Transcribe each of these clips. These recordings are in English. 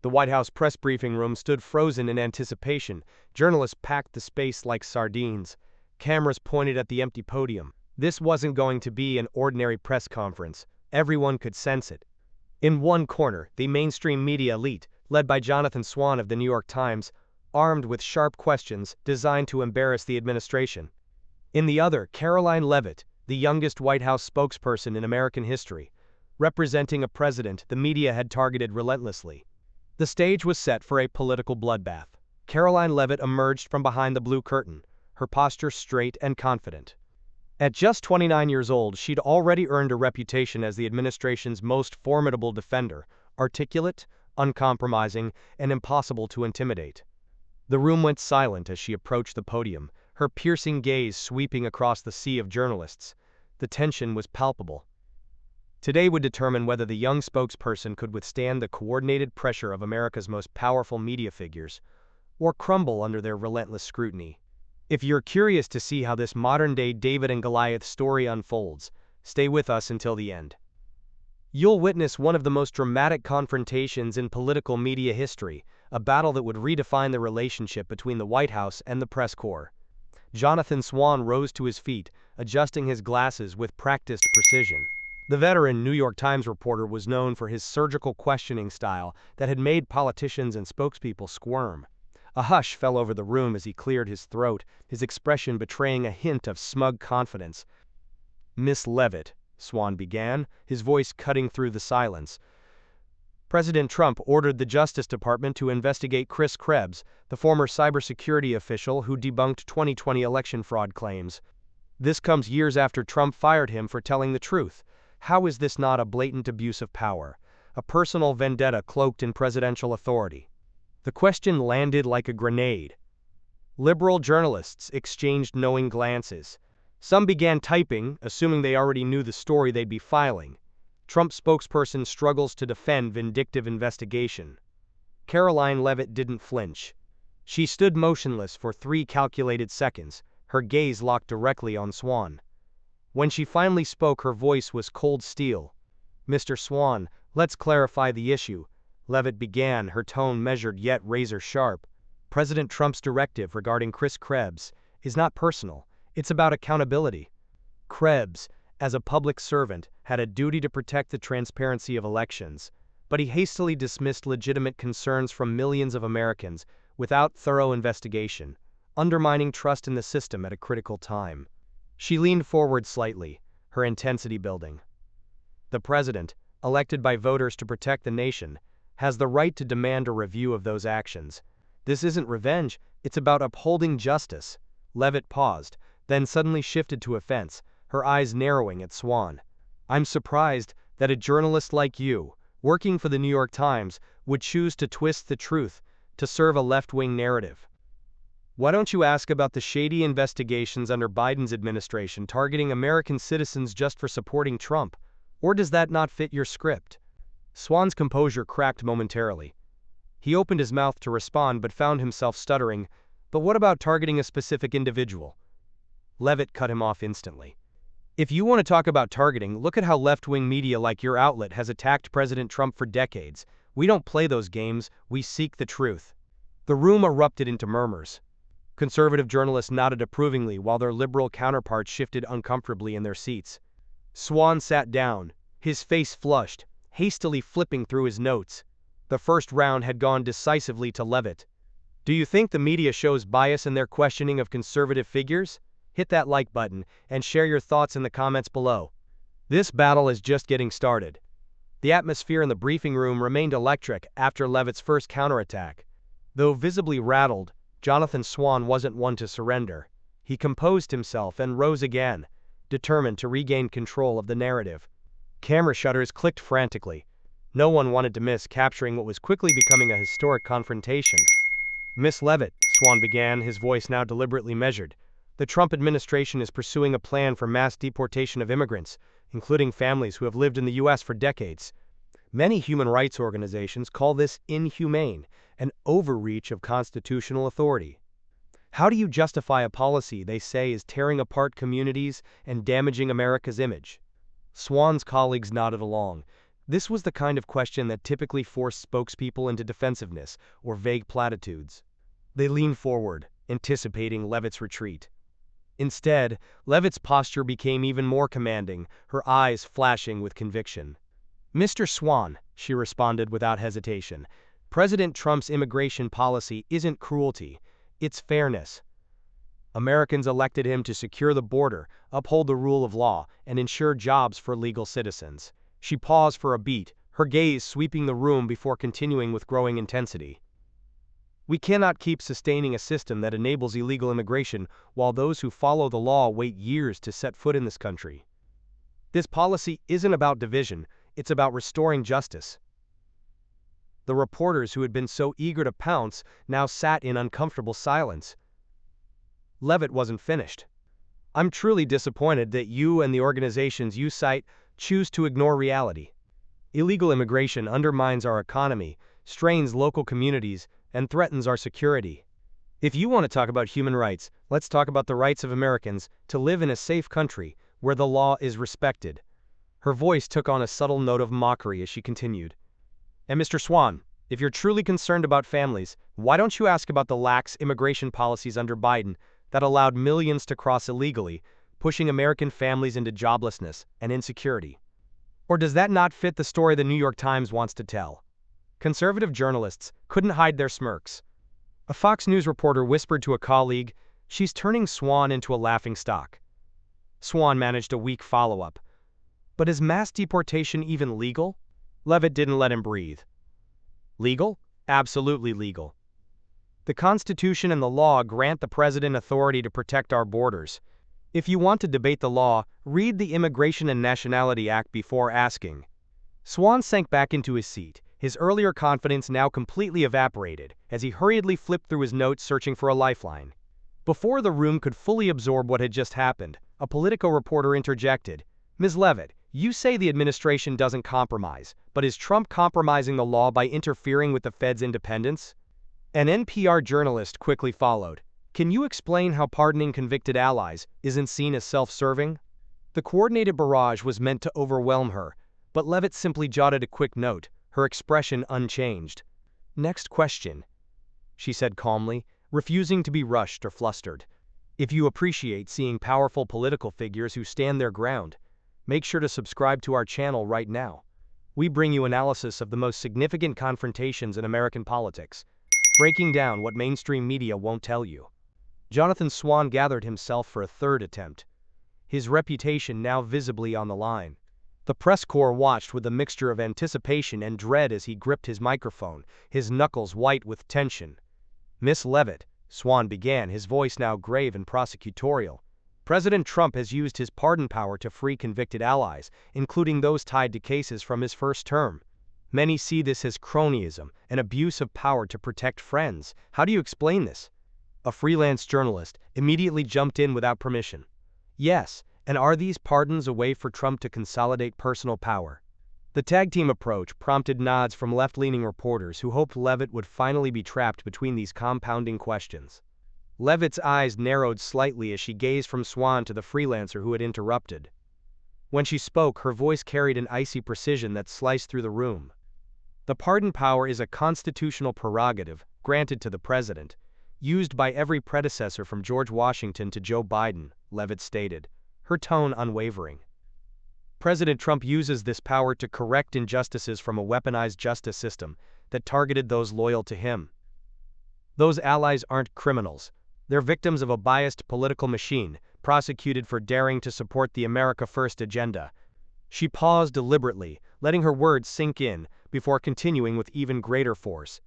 The White House press briefing room stood frozen in anticipation. Journalists packed the space like sardines. Cameras pointed at the empty podium. This wasn't going to be an ordinary press conference. Everyone could sense it. In one corner, the mainstream media elite, led by Jonathan Swan of the New York Times, armed with sharp questions designed to embarrass the administration. In the other, Karoline Leavitt, the youngest White House spokesperson in American history, representing a president the media had targeted relentlessly. The stage was set for a political bloodbath. Karoline Leavitt emerged from behind the blue curtain, her posture straight and confident. At just 29 years old, she'd already earned a reputation as the administration's most formidable defender, articulate, uncompromising, and impossible to intimidate. The room went silent as she approached the podium, her piercing gaze sweeping across the sea of journalists. The tension was palpable. Today would determine whether the young spokesperson could withstand the coordinated pressure of America's most powerful media figures, or crumble under their relentless scrutiny. If you're curious to see how this modern-day David and Goliath story unfolds, stay with us until the end. You'll witness one of the most dramatic confrontations in political media history, a battle that would redefine the relationship between the White House and the press corps. Jonathan Swan rose to his feet, adjusting his glasses with practiced precision. The veteran New York Times reporter was known for his surgical questioning style that had made politicians and spokespeople squirm. A hush fell over the room as he cleared his throat, his expression betraying a hint of smug confidence. "Miss Leavitt," Swan began, his voice cutting through the silence. "President Trump ordered the Justice Department to investigate Chris Krebs, the former cybersecurity official who debunked 2020 election fraud claims. This comes years after Trump fired him for telling the truth. How is this not a blatant abuse of power, a personal vendetta cloaked in presidential authority?" The question landed like a grenade. Liberal journalists exchanged knowing glances. Some began typing, assuming they already knew the story they'd be filing. Trump spokesperson struggles to defend vindictive investigation. Karoline Leavitt didn't flinch. She stood motionless for 3 calculated seconds, her gaze locked directly on Swan. When she finally spoke, her voice was cold steel. "Mr. Swan, let's clarify the issue," Leavitt began, her tone measured yet razor-sharp. "President Trump's directive regarding Chris Krebs is not personal, it's about accountability. Krebs, as a public servant, had a duty to protect the transparency of elections, but he hastily dismissed legitimate concerns from millions of Americans without thorough investigation, undermining trust in the system at a critical time." She leaned forward slightly, her intensity building. "The president, elected by voters to protect the nation, has the right to demand a review of those actions. This isn't revenge, it's about upholding justice." Leavitt paused, then suddenly shifted to offense, her eyes narrowing at Swan. "I'm surprised that a journalist like you, working for the New York Times, would choose to twist the truth to serve a left-wing narrative. Why don't you ask about the shady investigations under Biden's administration targeting American citizens just for supporting Trump? Or does that not fit your script?" Swan's composure cracked momentarily. He opened his mouth to respond but found himself stuttering. "But what about targeting a specific individual?" Leavitt cut him off instantly. "If you want to talk about targeting, look at how left-wing media like your outlet has attacked President Trump for decades. We don't play those games, we seek the truth." The room erupted into murmurs. Conservative journalists nodded approvingly while their liberal counterparts shifted uncomfortably in their seats. Swan sat down, his face flushed, hastily flipping through his notes. The first round had gone decisively to Leavitt. "Do you think the media shows bias in their questioning of conservative figures? Hit that like button and share your thoughts in the comments below. This battle is just getting started." The atmosphere in the briefing room remained electric after Leavitt's first counterattack. Though visibly rattled, Jonathan Swan wasn't one to surrender. He composed himself and rose again, determined to regain control of the narrative. Camera shutters clicked frantically. No one wanted to miss capturing what was quickly becoming a historic confrontation. "Miss Leavitt," Swan began, his voice now deliberately measured, "the Trump administration is pursuing a plan for mass deportation of immigrants, including families who have lived in the U.S. for decades. Many human rights organizations call this inhumane, an overreach of constitutional authority. How do you justify a policy they say is tearing apart communities and damaging America's image?" Swan's colleagues nodded along. This was the kind of question that typically forced spokespeople into defensiveness or vague platitudes. They leaned forward, anticipating Levitt's retreat. Instead, Levitt's posture became even more commanding, her eyes flashing with conviction. "Mr. Swan," she responded without hesitation, "President Trump's immigration policy isn't cruelty, it's fairness. Americans elected him to secure the border, uphold the rule of law, and ensure jobs for legal citizens." She paused for a beat, her gaze sweeping the room before continuing with growing intensity. "We cannot keep sustaining a system that enables illegal immigration while those who follow the law wait years to set foot in this country. This policy isn't about division, it's about restoring justice." The reporters who had been so eager to pounce now sat in uncomfortable silence. Levitt wasn't finished. "I'm truly disappointed that you and the organizations you cite choose to ignore reality. Illegal immigration undermines our economy, strains local communities, and threatens our security. If you want to talk about human rights, let's talk about the rights of Americans to live in a safe country where the law is respected." Her voice took on a subtle note of mockery as she continued. "And Mr. Swan, if you're truly concerned about families, why don't you ask about the lax immigration policies under Biden that allowed millions to cross illegally, pushing American families into joblessness and insecurity? Or does that not fit the story the New York Times wants to tell?" Conservative journalists couldn't hide their smirks. A Fox News reporter whispered to a colleague, "She's turning Swan into a laughingstock." Swan managed a weak follow-up. "But is mass deportation even legal?" Levitt didn't let him breathe. "Legal? Absolutely legal. The Constitution and the law grant the president authority to protect our borders. If you want to debate the law, read the Immigration and Nationality Act before asking." Swan sank back into his seat, his earlier confidence now completely evaporated, as he hurriedly flipped through his notes searching for a lifeline. Before the room could fully absorb what had just happened, a Politico reporter interjected, "Ms. Levitt, you say the administration doesn't compromise, but is Trump compromising the law by interfering with the Fed's independence?" An NPR journalist quickly followed. "Can you explain how pardoning convicted allies isn't seen as self-serving?" The coordinated barrage was meant to overwhelm her, but Levitt simply jotted a quick note, her expression unchanged. "Next question," she said calmly, refusing to be rushed or flustered. "If you appreciate seeing powerful political figures who stand their ground, make sure to subscribe to our channel right now. We bring you analysis of the most significant confrontations in American politics, breaking down what mainstream media won't tell you." Jonathan Swan gathered himself for a third attempt, his reputation now visibly on the line. The press corps watched with a mixture of anticipation and dread as he gripped his microphone, his knuckles white with tension. "Miss Levitt," Swan began, his voice now grave and prosecutorial, "President Trump has used his pardon power to free convicted allies, including those tied to cases from his first term. Many see this as cronyism, an abuse of power to protect friends. How do you explain this?" A freelance journalist immediately jumped in without permission. "Yes, and are these pardons a way for Trump to consolidate personal power?" The tag-team approach prompted nods from left-leaning reporters who hoped Levitt would finally be trapped between these compounding questions. Levitt's eyes narrowed slightly as she gazed from Swan to the freelancer who had interrupted. When she spoke, her voice carried an icy precision that sliced through the room. "The pardon power is a constitutional prerogative granted to the president, used by every predecessor from George Washington to Joe Biden," Levitt stated, her tone unwavering. "President Trump uses this power to correct injustices from a weaponized justice system that targeted those loyal to him. Those allies aren't criminals. They're victims of a biased political machine, prosecuted for daring to support the America First agenda." She paused deliberately, letting her words sink in, before continuing with even greater force.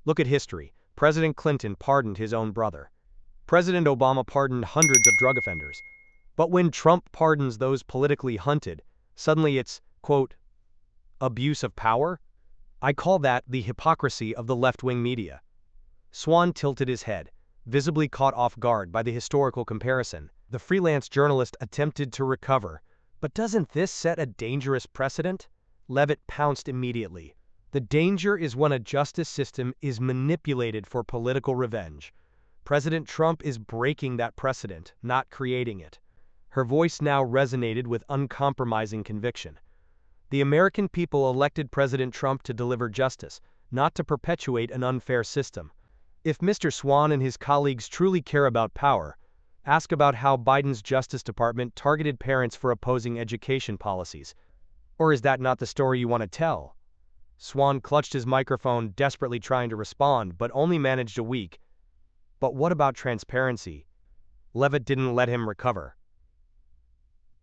"Look at history. President Clinton pardoned his own brother. President Obama pardoned hundreds of drug offenders. But when Trump pardons those politically hunted, suddenly it's, quote, abuse of power? I call that the hypocrisy of the left-wing media." Swan tilted his head, visibly caught off guard by the historical comparison. The freelance journalist attempted to recover. "But doesn't this set a dangerous precedent?" Levitt pounced immediately. "The danger is when a justice system is manipulated for political revenge. President Trump is breaking that precedent, not creating it." Her voice now resonated with uncompromising conviction. The American people elected President Trump to deliver justice, not to perpetuate an unfair system. If Mr. Swan and his colleagues truly care about power, ask about how Biden's Justice Department targeted parents for opposing education policies. Or is that not the story you want to tell? Swan clutched his microphone, desperately trying to respond, but only managed a weak, "But what about transparency?" Levit didn't let him recover.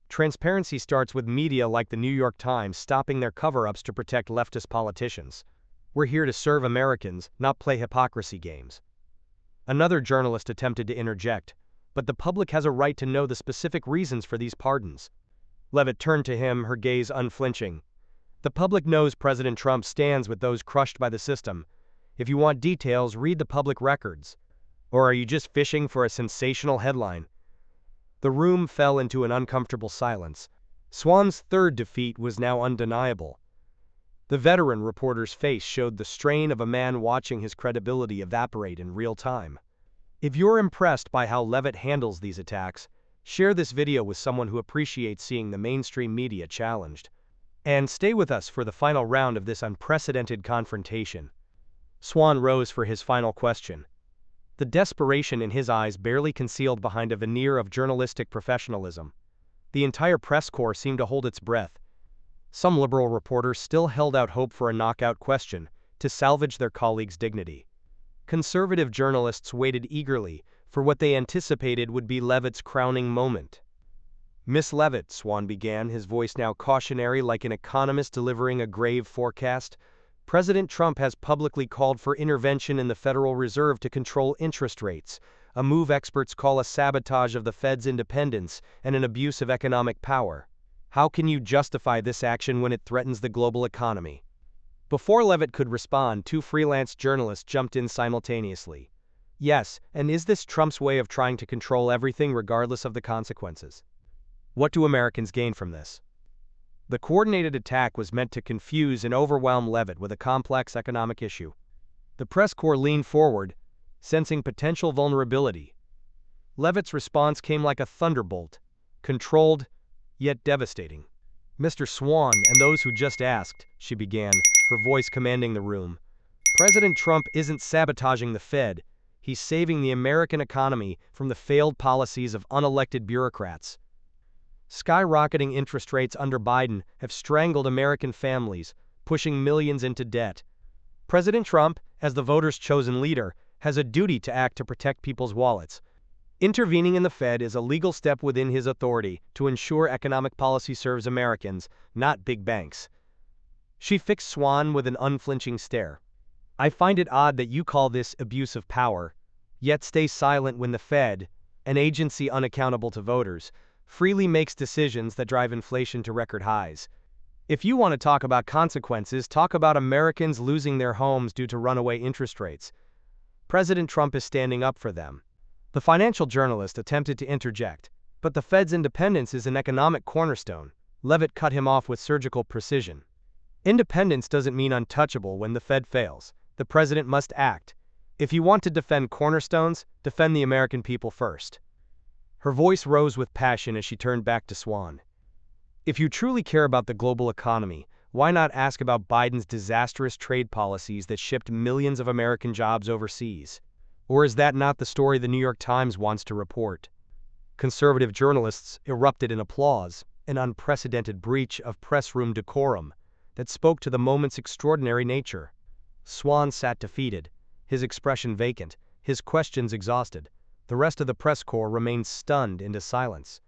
Transparency starts with media like the New York Times stopping their cover-ups to protect leftist politicians. We're here to serve Americans, not play hypocrisy games. Another journalist attempted to interject, but the public has a right to know the specific reasons for these pardons. Levitt turned to him, her gaze unflinching. The public knows President Trump stands with those crushed by the system. If you want details, read the public records. Or are you just fishing for a sensational headline? The room fell into an uncomfortable silence. Swan's third defeat was now undeniable. The veteran reporter's face showed the strain of a man watching his credibility evaporate in real time. If you're impressed by how Levitt handles these attacks, share this video with someone who appreciates seeing the mainstream media challenged. And stay with us for the final round of this unprecedented confrontation. Swan rose for his final question. The desperation in his eyes barely concealed behind a veneer of journalistic professionalism. The entire press corps seemed to hold its breath. Some liberal reporters still held out hope for a knockout question to salvage their colleagues' dignity. Conservative journalists waited eagerly for what they anticipated would be Levitt's crowning moment. "Miss Leavitt," Swan began, his voice now cautionary like an economist delivering a grave forecast, "President Trump has publicly called for intervention in the Federal Reserve to control interest rates, a move experts call a sabotage of the Fed's independence and an abuse of economic power. How can you justify this action when it threatens the global economy?" Before Levitt could respond, two freelance journalists jumped in simultaneously. "Yes, and is this Trump's way of trying to control everything regardless of the consequences? What do Americans gain from this?" The coordinated attack was meant to confuse and overwhelm Levitt with a complex economic issue. The press corps leaned forward, sensing potential vulnerability. Levitt's response came like a thunderbolt, controlled, yet devastating. "Mr. Swan and those who just asked," she began, her voice commanding the room, "President Trump isn't sabotaging the Fed. He's saving the American economy from the failed policies of unelected bureaucrats. Skyrocketing interest rates under Biden have strangled American families, pushing millions into debt. President Trump, as the voters' chosen leader, has a duty to act to protect people's wallets. Intervening in the Fed is a legal step within his authority to ensure economic policy serves Americans, not big banks." She fixed Swan with an unflinching stare. "I find it odd that you call this abuse of power, yet stay silent when the Fed, an agency unaccountable to voters, freely makes decisions that drive inflation to record highs. If you want to talk about consequences, talk about Americans losing their homes due to runaway interest rates. President Trump is standing up for them." The financial journalist attempted to interject, "But the Fed's independence is an economic cornerstone." Levitt cut him off with surgical precision. "Independence doesn't mean untouchable when the Fed fails. The president must act. If you want to defend cornerstones, defend the American people first." Her voice rose with passion as she turned back to Swan. "If you truly care about the global economy, why not ask about Biden's disastrous trade policies that shipped millions of American jobs overseas? Or is that not the story the New York Times wants to report?" Conservative journalists erupted in applause, an unprecedented breach of press room decorum that spoke to the moment's extraordinary nature. Swan sat defeated, his expression vacant, his questions exhausted. The rest of the press corps remained stunned into silence.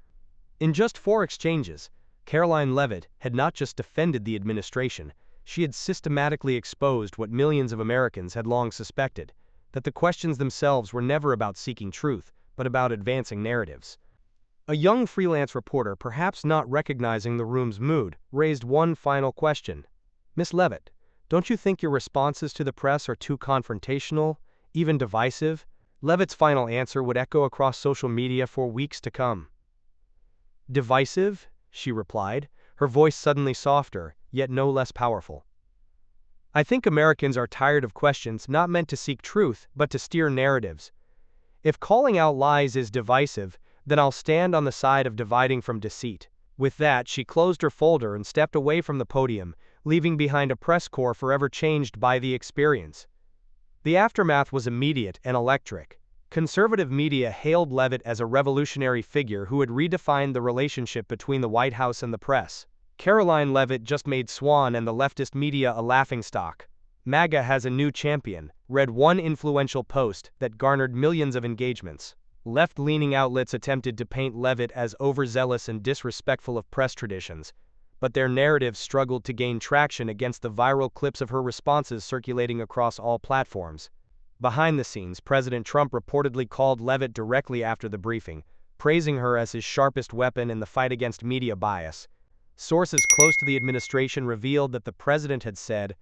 In just 4 exchanges, Karoline Leavitt had not just defended the administration, she had systematically exposed what millions of Americans had long suspected, that the questions themselves were never about seeking truth, but about advancing narratives. A young freelance reporter, perhaps not recognizing the room's mood, raised one final question. "Miss Leavitt, don't you think your responses to the press are too confrontational, even divisive?" Levitt's final answer would echo across social media for weeks to come. "Divisive?" she replied, her voice suddenly softer, yet no less powerful. "I think Americans are tired of questions not meant to seek truth, but to steer narratives. If calling out lies is divisive, then I'll stand on the side of dividing from deceit." With that, she closed her folder and stepped away from the podium, leaving behind a press corps forever changed by the experience. The aftermath was immediate and electric. Conservative media hailed Leavitt as a revolutionary figure who had redefined the relationship between the White House and the press. Karoline Leavitt just made Swan and the leftist media a laughingstock. MAGA has a new champion, read one influential post that garnered millions of engagements. Left-leaning outlets attempted to paint Leavitt as overzealous and disrespectful of press traditions, but their narratives struggled to gain traction against the viral clips of her responses circulating across all platforms. Behind the scenes, President Trump reportedly called Leavitt directly after the briefing, praising her as his sharpest weapon in the fight against media bias. Sources close to the administration revealed that the president had said,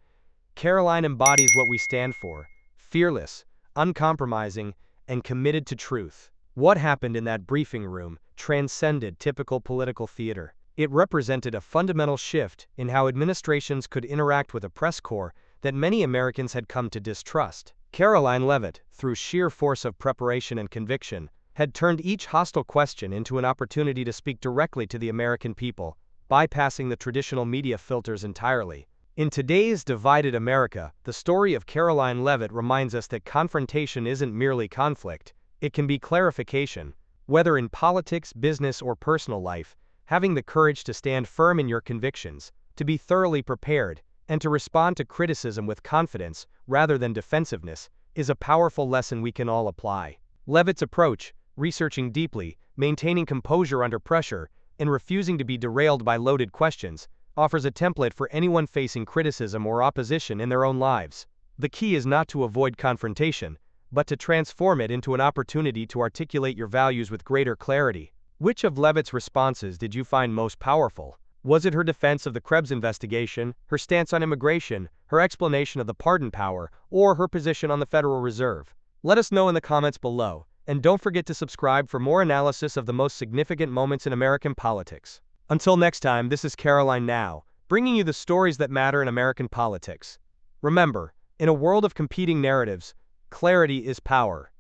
"Karoline embodies what we stand for: fearless, uncompromising, and committed to truth." What happened in that briefing room transcended typical political theater. It represented a fundamental shift in how administrations could interact with a press corps that many Americans had come to distrust. Karoline Leavitt, through sheer force of preparation and conviction, had turned each hostile question into an opportunity to speak directly to the American people, bypassing the traditional media filters entirely. In today's divided America, the story of Karoline Leavitt reminds us that confrontation isn't merely conflict, it can be clarification. Whether in politics, business, or personal life, having the courage to stand firm in your convictions, to be thoroughly prepared, and to respond to criticism with confidence rather than defensiveness, is a powerful lesson we can all apply. Leavitt's approach, researching deeply, maintaining composure under pressure, and refusing to be derailed by loaded questions, offers a template for anyone facing criticism or opposition in their own lives. The key is not to avoid confrontation, but to transform it into an opportunity to articulate your values with greater clarity. Which of Leavitt's responses did you find most powerful? Was it her defense of the Krebs investigation, her stance on immigration, her explanation of the pardon power, or her position on the Federal Reserve? Let us know in the comments below, and don't forget to subscribe for more analysis of the most significant moments in American politics. Until next time, this is Karoline Now, bringing you the stories that matter in American politics. Remember, in a world of competing narratives, clarity is power.